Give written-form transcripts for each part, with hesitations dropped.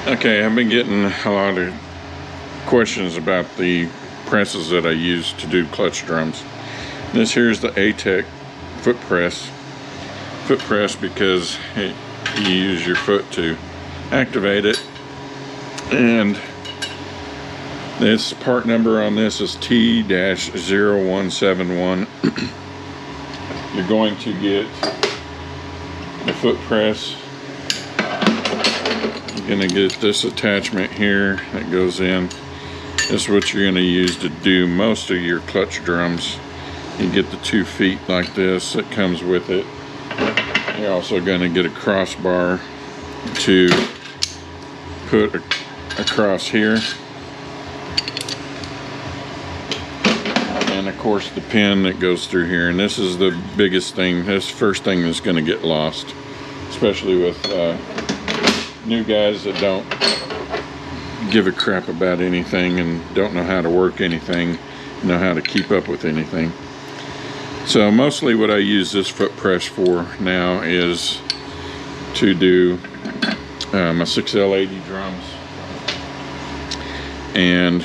Okay, I've been getting a lot of questions about the presses that I use to do clutch drums. This here is the A-Tech foot press because you use your foot to activate it, and this part number on this is T-0171. You're going to get the foot press. You're going to get this attachment here that goes in. This is what you're going to use to do most of your clutch drums. You get the 2 feet like this that comes with it. You're also going to get a crossbar to put across here. And of course the pin that goes through here. And this is the biggest thing. This first thing that's going to get lost, especially with new guys that don't give a crap about anything and don't know how to work anything, know how to keep up with anything. So mostly what I use this foot press for now is to do my 6L80 drums and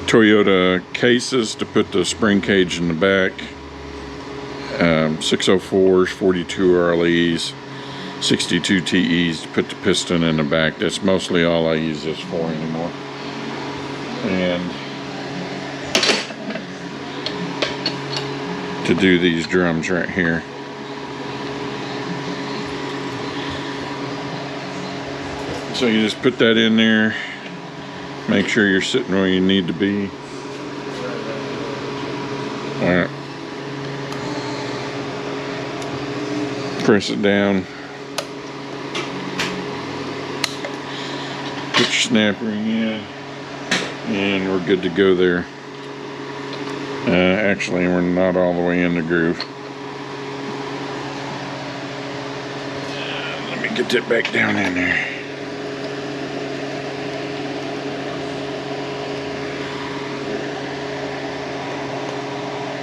Toyota cases to put the spring cage in the back, 604s, 42 RLEs, 62 TEs to put the piston in the back. That's mostly all I use this for anymore. And to do these drums right here. So you just put that in there, make sure you're sitting where you need to be. Alright. Press it down. Put your snap ring in, and we're good to go there. Actually, we're not all the way in the groove. Let me get that back down in there.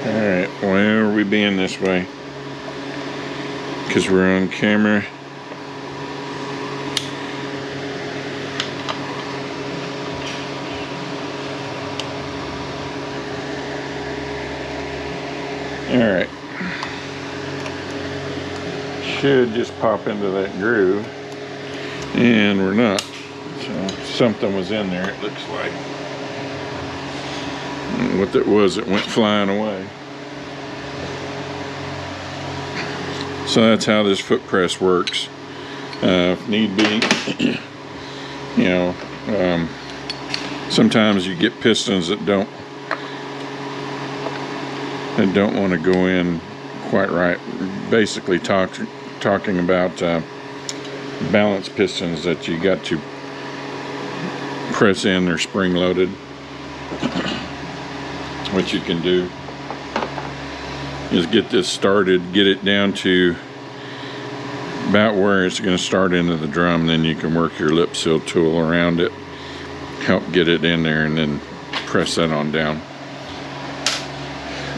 Alright, why are we being this way? Because we're on camera. Alright, should just pop into that groove, and we're not. So something was in there, it looks like. And what that was, it went flying away. So that's how this foot press works. If need be, you know, sometimes you get pistons that don't want to go in quite right. Basically talking about balance pistons that you got to press in, they're spring loaded. What you can do is get this started, get it down to about where it's going to start into the drum, then you can work your lip seal tool around it, help get it in there, and then press that on down.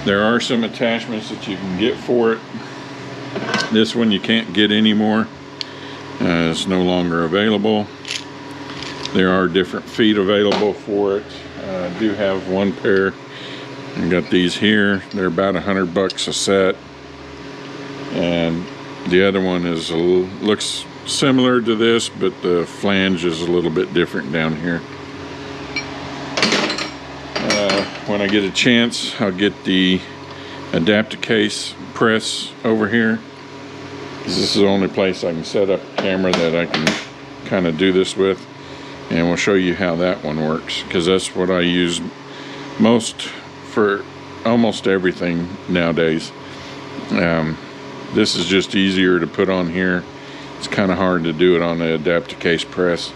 There are some attachments that you can get for it. This one you can't get anymore. It's no longer available. There are different feet available for it. I do have one pair. I got these here. They're about $100 a set. And the other one is looks similar to this, but the flange is a little bit different down here. When I get a chance, I'll get the adapter case press over here. This is the only place I can set up a camera that I can kind of do this with, and we'll show you how that one works, because that's what I use most for almost everything nowadays. This is just easier to put on here. It's kind of hard to do it on the adapter case press.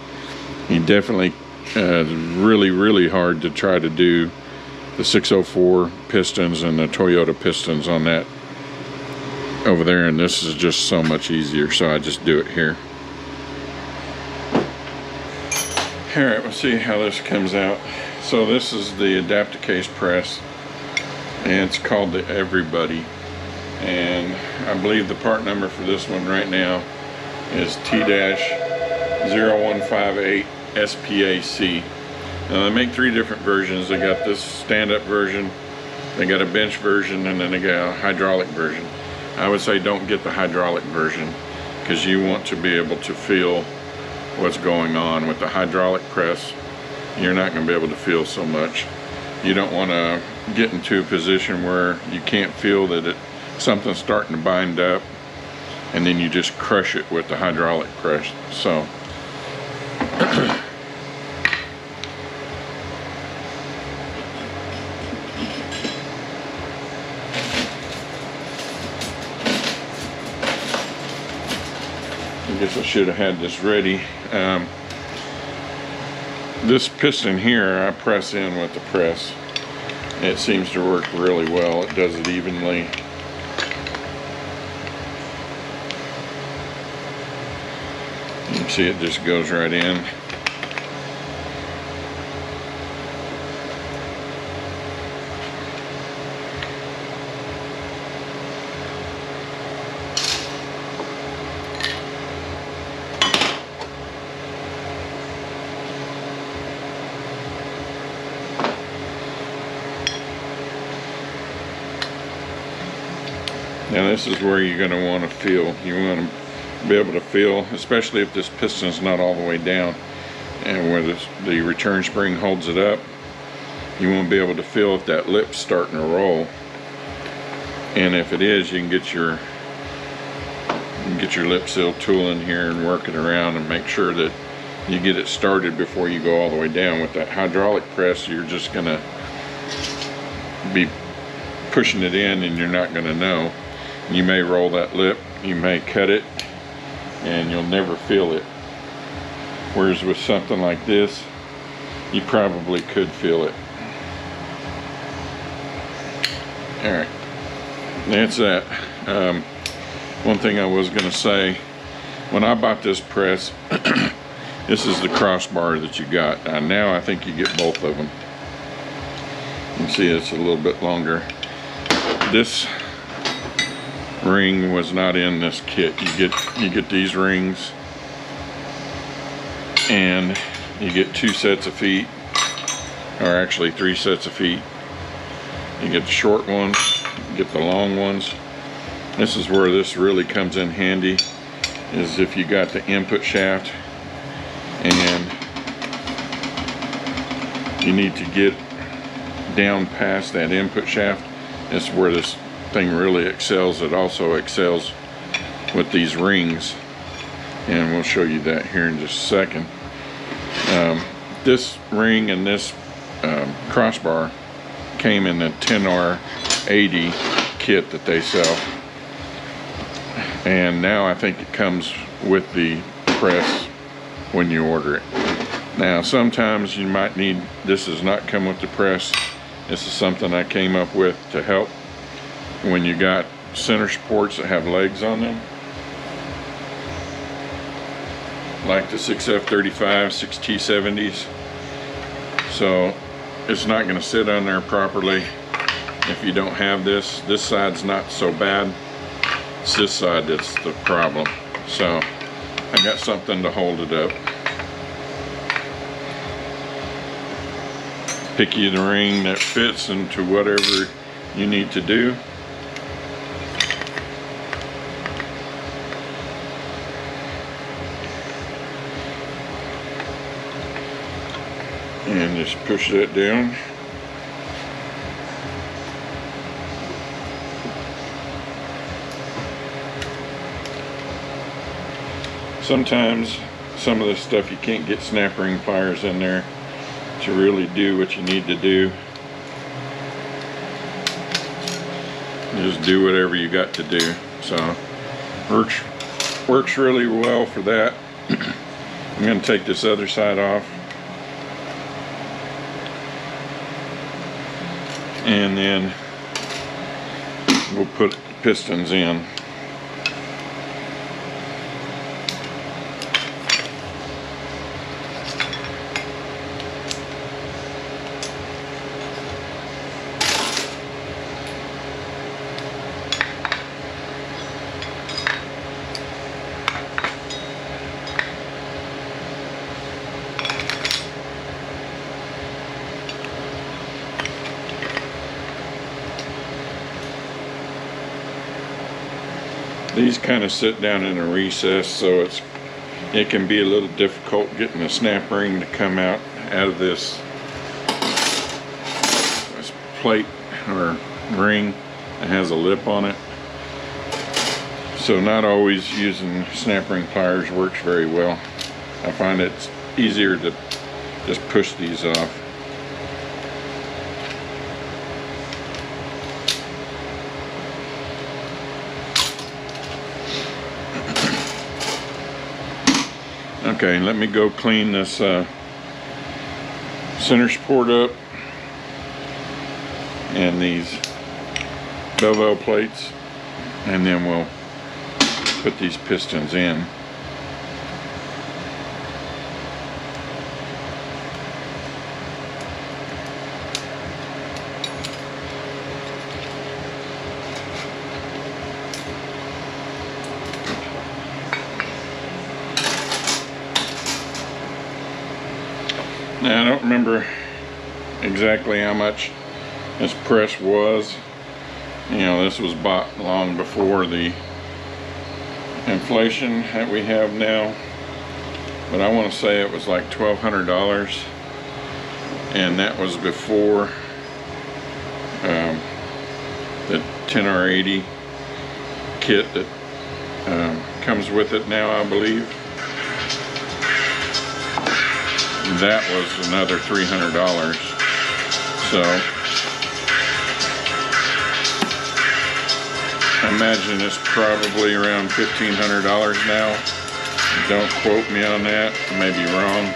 You definitely really hard to try to do the 604 pistons and the Toyota pistons on that over there, and this is just so much easier, so I just do it here. Alright, we'll see how this comes out. So this is the adapter case press, and it's called the Everybody, and I believe the part number for this one right now is T-0171. 0158 SPAC. Now they make 3 different versions. They got this stand-up version, they got a bench version, and then they got a hydraulic version. I would say don't get the hydraulic version because you want to be able to feel what's going on. With the hydraulic press, you're not going to be able to feel so much. You don't want to get into a position where you can't feel that something's starting to bind up, and then you just crush it with the hydraulic press. So I guess I should have had this ready. This piston here I press in with the press. It seems to work really well. It does it evenly. You can see it just goes right in. Now this is where you're going to want to feel. You want to be able to feel, especially if this piston's not all the way down and where the return spring holds it up. You want to be able to feel if that lip's starting to roll. And if it is, you can get your lip seal tool in here and work it around and make sure that you get it started before you go all the way down. With that hydraulic press, you're just going to be pushing it in and you're not going to know. You may roll that lip, you may cut it, and you'll never feel it. Whereas with something like this, you probably could feel it. Alright, that's that. One thing I was going to say, when I bought this press, this is the crossbar that you got. Now I think you get both of them. You can see it's a little bit longer. This ring was not in this kit. You get these rings, and you get 2 sets of feet, or actually 3 sets of feet. You get the short ones, you get the long ones. This is where this really comes in handy, is if you got the input shaft and you need to get down past that input shaft. That's where this thing really excels. It also excels with these rings, and we'll show you that here in just a second. This ring and this crossbar came in the 10R80 kit that they sell, and now I think it comes with the press when you order it. Now sometimes you might need, this does not come with the press. This is something I came up with to help when you got center supports that have legs on them, like the 6F35, 6T70s. So it's not going to sit on there properly if you don't have this. This side's not so bad. It's this side that's the problem. So I got something to hold it up. Pick you the ring that fits into whatever you need to do. And just push that down. Sometimes some of this stuff you can't get snap ring pliers in there to really do what you need to do. Just do whatever you got to do. So works really well for that. I'm going to take this other side off, and then we'll put pistons in. These kind of sit down in a recess, so it can be a little difficult getting the snap ring to come out of this plate or ring that has a lip on it. So not always using snap ring pliers works very well. I find it's easier to just push these off. Okay, let me go clean this center support up and these bevel plates, and then we'll put these pistons in. Now, I don't remember exactly how much this press was. You know, this was bought long before the inflation that we have now, but I want to say it was like $1,200, and that was before the 10R80 kit that comes with it now, I believe. That was another $300. So I imagine it's probably around $1,500 now. Don't quote me on that, I may be wrong.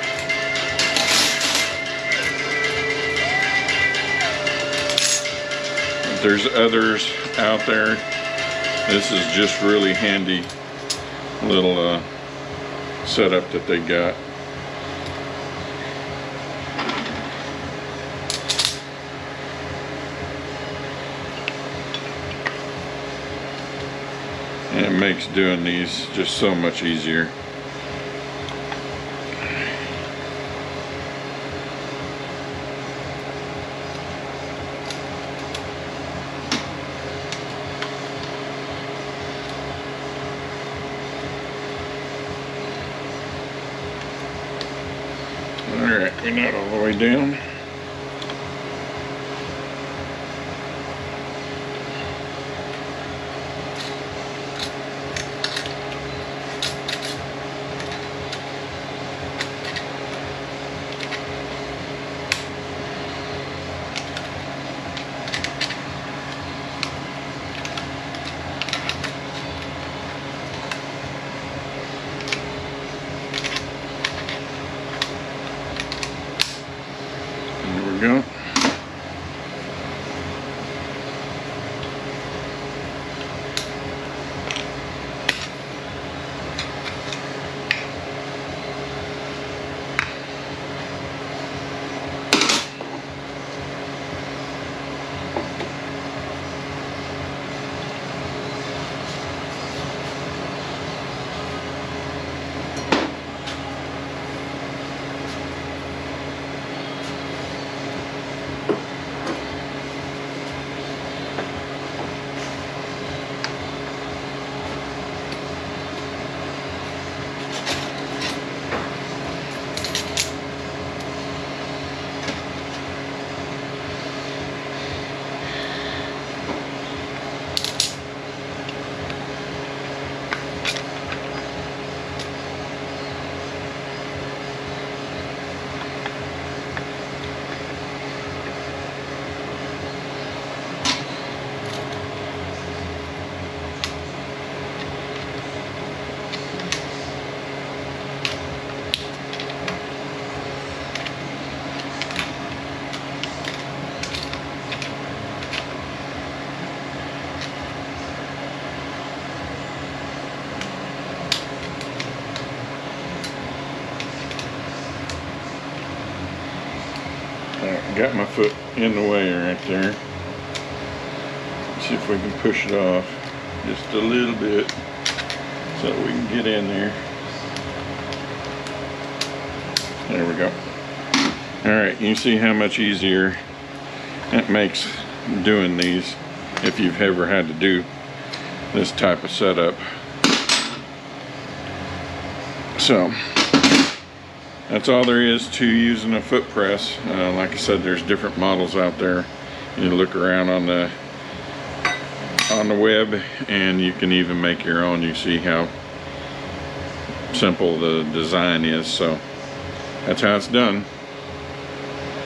But there's others out there. This is just really handy little setup that they got. And it makes doing these just so much easier. Alright, we're not all the way down. Go. Got my foot in the way right there. Let's see if we can push it off just a little bit so that we can get in there. There we go. Alright, you see how much easier it makes doing these if you've ever had to do this type of setup. So that's all there is to using a foot press. Like I said, there's different models out there. You look around on the web, and you can even make your own. You see how simple the design is. So that's how it's done.